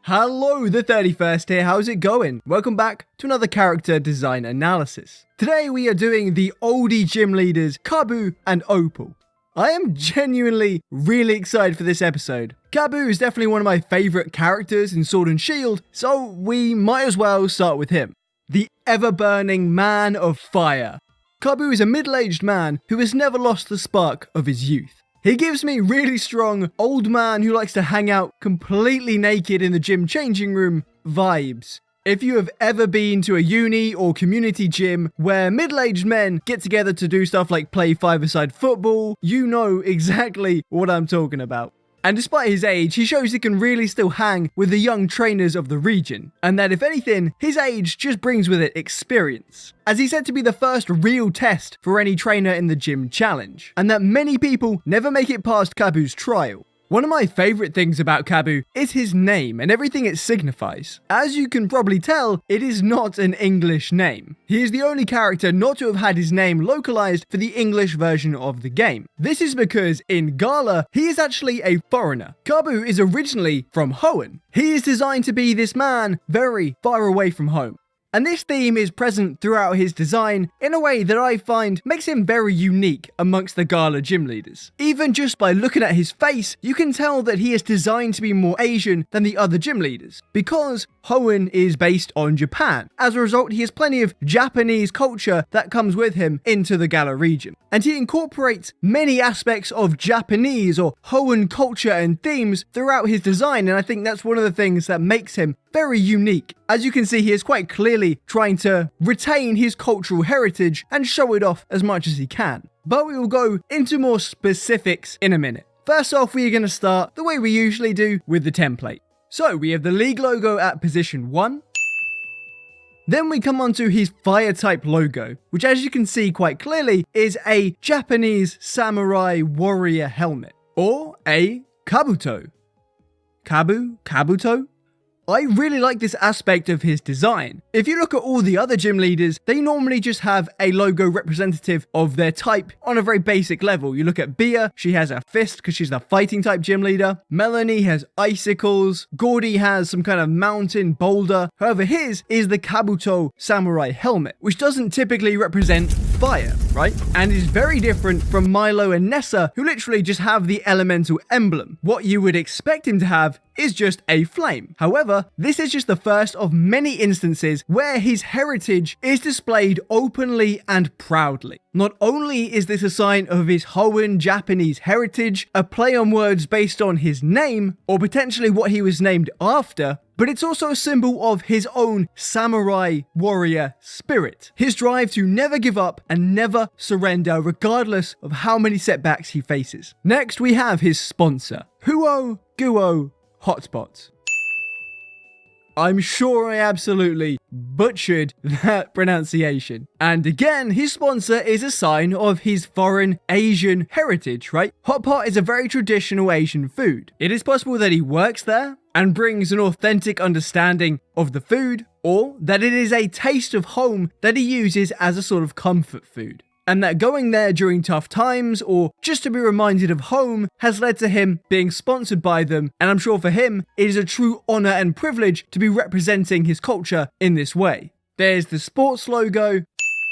Hello, the 31st here, how's it going? Welcome back to another character design analysis. Today we are doing the oldie gym leaders, Kabu and Opal. I am genuinely really excited for this episode. Kabu is definitely one of my favourite characters in Sword and Shield, so we might as well start with him. The ever-burning man of fire. Kabu is a middle-aged man who has never lost the spark of his youth. He gives me really strong, old man who likes to hang out completely naked in the gym changing room vibes. If you have ever been to a uni or community gym where middle-aged men get together to do stuff like play five-a-side football, you know exactly what I'm talking about. And despite his age, he shows he can really still hang with the young trainers of the region, and that if anything, his age just brings with it experience, as he's said to be the first real test for any trainer in the gym challenge, and that many people never make it past Kabu's trial. One of my favourite things about Kabu is his name and everything it signifies. As you can probably tell, it is not an English name. He is the only character not to have had his name localised for the English version of the game. This is because in Gala, he is actually a foreigner. Kabu is originally from Hoenn. He is designed to be this man very far away from home. And this theme is present throughout his design in a way that I find makes him very unique amongst the Gala gym leaders. Even just by looking at his face, you can tell that he is designed to be more Asian than the other gym leaders, because Hoenn is based on Japan. As a result, he has plenty of Japanese culture that comes with him into the Gala region. And he incorporates many aspects of Japanese or Hoenn culture and themes throughout his design, and I think that's one of the things that makes him very unique. As you can see, he is quite clearly trying to retain his cultural heritage and show it off as much as he can. But we will go into more specifics in a minute. First off, we are going to start the way we usually do with the template. So we have the league logo at position 1. Then we come on to his fire type logo, which as you can see quite clearly is a Japanese samurai warrior helmet, or a kabuto. Kabuto? I really like this aspect of his design. If you look at all the other gym leaders, they normally just have a logo representative of their type on a very basic level. You look at Bia, she has a fist because she's the fighting type gym leader. Melanie has icicles. Gordy has some kind of mountain boulder. However, his is the Kabuto samurai helmet, which doesn't typically represent fire, right? And is very different from Milo and Nessa, who literally just have the elemental emblem. What you would expect him to have is just a flame. However, this is just the first of many instances where his heritage is displayed openly and proudly. Not only is this a sign of his Hoenn Japanese heritage, a play on words based on his name, or potentially what he was named after, but it's also a symbol of his own samurai warrior spirit. His drive to never give up and never surrender regardless of how many setbacks he faces. Next, we have his sponsor, Huo Guo Hotspot. I'm sure I absolutely butchered that pronunciation. And again, his sponsor is a sign of his foreign Asian heritage, right? Hot pot is a very traditional Asian food. It is possible that he works there and brings an authentic understanding of the food, or that it is a taste of home that he uses as a sort of comfort food. And that going there during tough times or just to be reminded of home has led to him being sponsored by them, and I'm sure for him it is a true honour and privilege to be representing his culture in this way. There's the sports logo,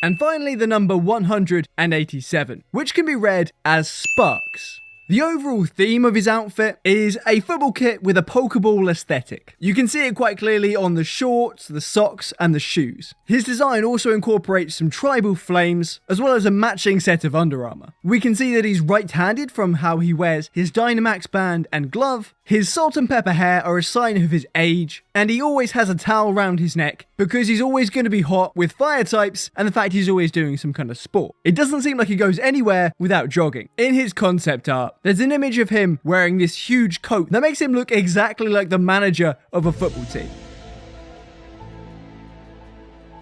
and finally the number 187, which can be read as Sparks. The overall theme of his outfit is a football kit with a Pokeball aesthetic. You can see it quite clearly on the shorts, the socks, and the shoes. His design also incorporates some tribal flames, as well as a matching set of Under Armour. We can see that he's right-handed from how he wears his Dynamax band and glove. His salt and pepper hair are a sign of his age, and he always has a towel around his neck because he's always going to be hot with fire types and the fact he's always doing some kind of sport. It doesn't seem like he goes anywhere without jogging. In his concept art, there's an image of him wearing this huge coat that makes him look exactly like the manager of a football team.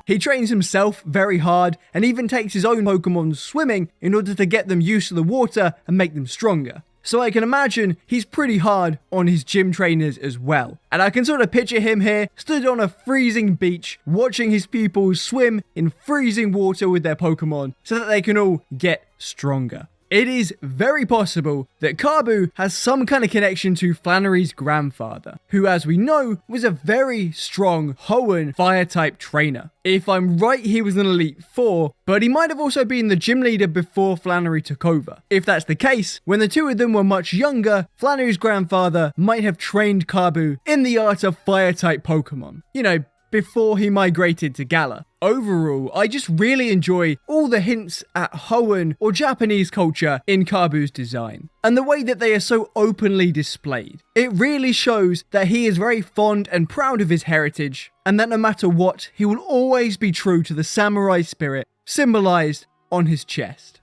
He trains himself very hard and even takes his own Pokemon swimming in order to get them used to the water and make them stronger. So I can imagine he's pretty hard on his gym trainers as well. And I can sort of picture him here, stood on a freezing beach, watching his pupils swim in freezing water with their Pokemon so that they can all get stronger. It is very possible that Kabu has some kind of connection to Flannery's grandfather, who, as we know, was a very strong Hoenn fire-type trainer. If I'm right, he was an Elite Four, but he might have also been the gym leader before Flannery took over. If that's the case, when the two of them were much younger, Flannery's grandfather might have trained Kabu in the art of fire-type Pokemon. You know, before he migrated to Galar. Overall, I just really enjoy all the hints at Hoenn or Japanese culture in Kabu's design, and the way that they are so openly displayed. It really shows that he is very fond and proud of his heritage, and that no matter what, he will always be true to the samurai spirit symbolized on his chest.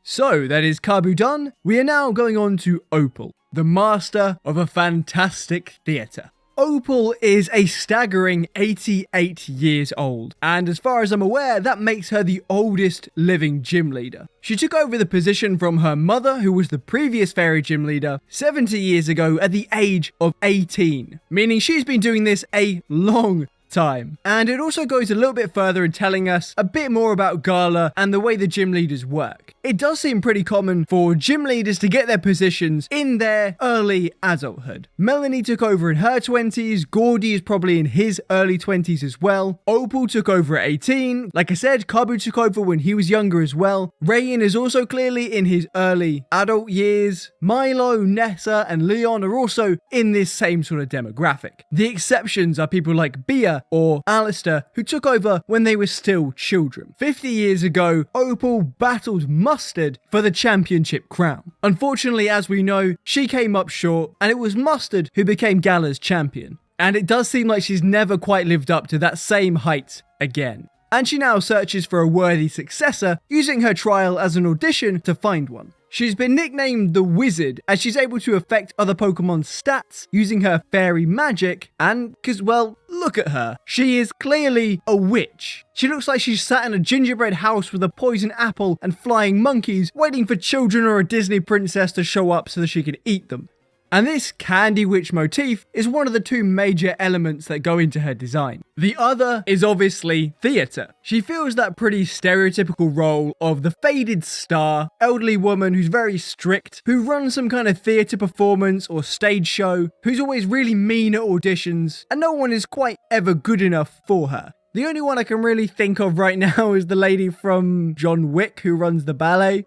So, that is Kabu done. We are now going on to Opal, the master of a fantastic theatre. Opal is a staggering 88 years old, and as far as I'm aware, that makes her the oldest living gym leader. She took over the position from her mother, who was the previous fairy gym leader, 70 years ago at the age of 18, meaning she's been doing this a long time. And it also goes a little bit further in telling us a bit more about Galar and the way the gym leaders work. It does seem pretty common for gym leaders to get their positions in their early adulthood. Melanie took over in her 20s, Gordy is probably in his early 20s as well. Opal took over at 18. Like I said, Kabu took over when he was younger as well. Rayan is also clearly in his early adult years. Milo, Nessa, and Leon are also in this same sort of demographic. The exceptions are people like Bia or Alistair, who took over when they were still children. 50 years ago, Opal battled Mustard for the championship crown. Unfortunately, as we know, she came up short, and it was Mustard who became Galar's champion. And it does seem like she's never quite lived up to that same height again. And she now searches for a worthy successor, using her trial as an audition to find one. She's been nicknamed the Wizard, as she's able to affect other Pokemon's stats using her fairy magic, and because, well, look at her. She is clearly a witch. She looks like she's sat in a gingerbread house with a poison apple and flying monkeys, waiting for children or a Disney princess to show up so that she can eat them. And this Candy Witch motif is one of the two major elements that go into her design. The other is obviously theatre. She fills that pretty stereotypical role of the faded star, elderly woman who's very strict, who runs some kind of theatre performance or stage show, who's always really mean at auditions, and no one is quite ever good enough for her. The only one I can really think of right now is the lady from John Wick who runs the ballet.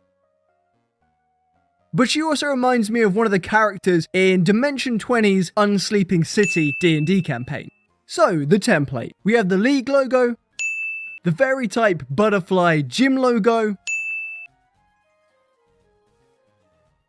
But she also reminds me of one of the characters in Dimension 20's Unsleeping City D&D campaign. So, the template. We have the League logo, the fairy type butterfly gym logo,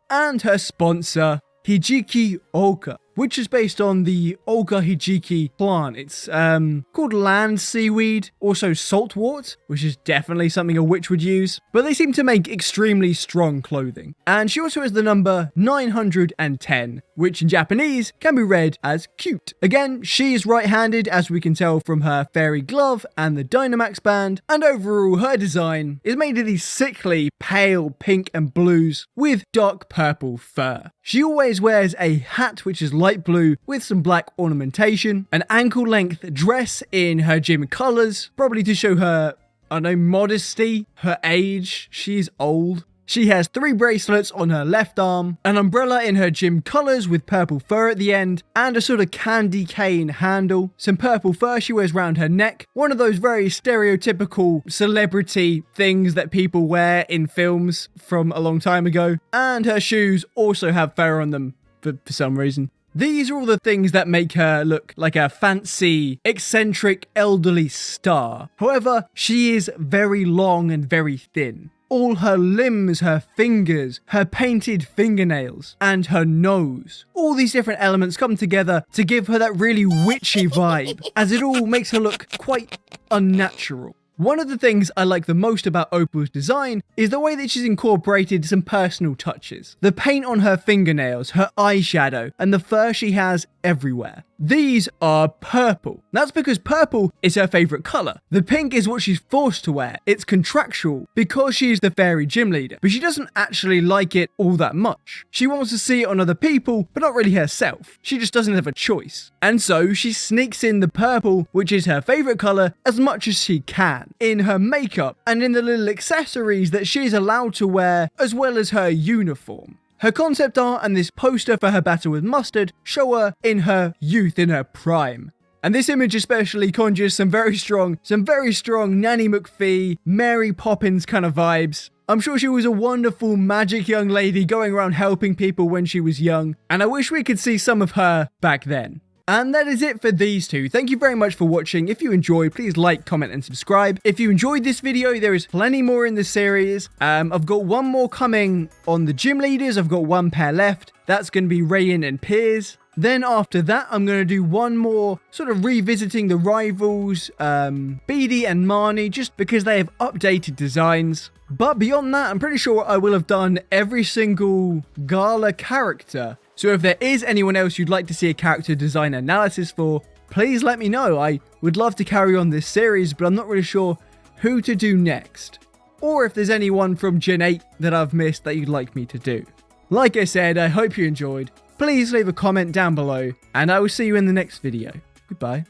and her sponsor, Hijiki Oka, which is based on the Oka Hijiki plant. It's called land seaweed, also saltwort, which is definitely something a witch would use. But they seem to make extremely strong clothing. And she also has the number 910, which in Japanese can be read as cute. Again, she is right-handed, as we can tell from her fairy glove and the Dynamax band. And overall, her design is made of these sickly, pale pink and blues with dark purple fur. She always wears a hat which is light blue with some black ornamentation, an ankle-length dress in her gym colours, probably to show her, I don't know, modesty, her age. She's old. She has 3 bracelets on her left arm, an umbrella in her gym colours with purple fur at the end, and a sort of candy cane handle. Some purple fur she wears around her neck, one of those very stereotypical celebrity things that people wear in films from a long time ago. And her shoes also have fur on them for some reason. These are all the things that make her look like a fancy, eccentric, elderly star. However, she is very long and very thin. All her limbs, her fingers, her painted fingernails, and her nose. All these different elements come together to give her that really witchy vibe, as it all makes her look quite unnatural. One of the things I like the most about Opal's design is the way that she's incorporated some personal touches. The paint on her fingernails, her eyeshadow, and the fur she has everywhere. These are purple. That's because purple is her favourite colour. The pink is what she's forced to wear. It's contractual because she is the fairy gym leader, but she doesn't actually like it all that much. She wants to see it on other people, but not really herself. She just doesn't have a choice. And so she sneaks in the purple, which is her favourite colour, as much as she can. design in her makeup and in the little accessories that she's allowed to wear, as well as her uniform. Her concept art and this poster for her battle with Mustard show her in her youth, in her prime. And this image especially conjures some very strong Nanny McPhee, Mary Poppins kind of vibes. I'm sure she was a wonderful magic young lady going around helping people when she was young, and I wish we could see some of her back then. And that is it for these two. Thank you very much for watching. If you enjoyed, please like, comment, and subscribe. If you enjoyed this video, there is plenty more in the series. I've got one more coming on the gym leaders. I've got one pair left. That's going to be Rayan and Piers. Then after that, I'm going to do one more, sort of revisiting the rivals, Beedie and Marnie, just because they have updated designs. But beyond that, I'm pretty sure I will have done every single Gala character. So if there is anyone else you'd like to see a character design analysis for, please let me know. I would love to carry on this series, but I'm not really sure who to do next. Or if there's anyone from Gen 8 that I've missed that you'd like me to do. Like I said, I hope you enjoyed. Please leave a comment down below, and I will see you in the next video. Goodbye.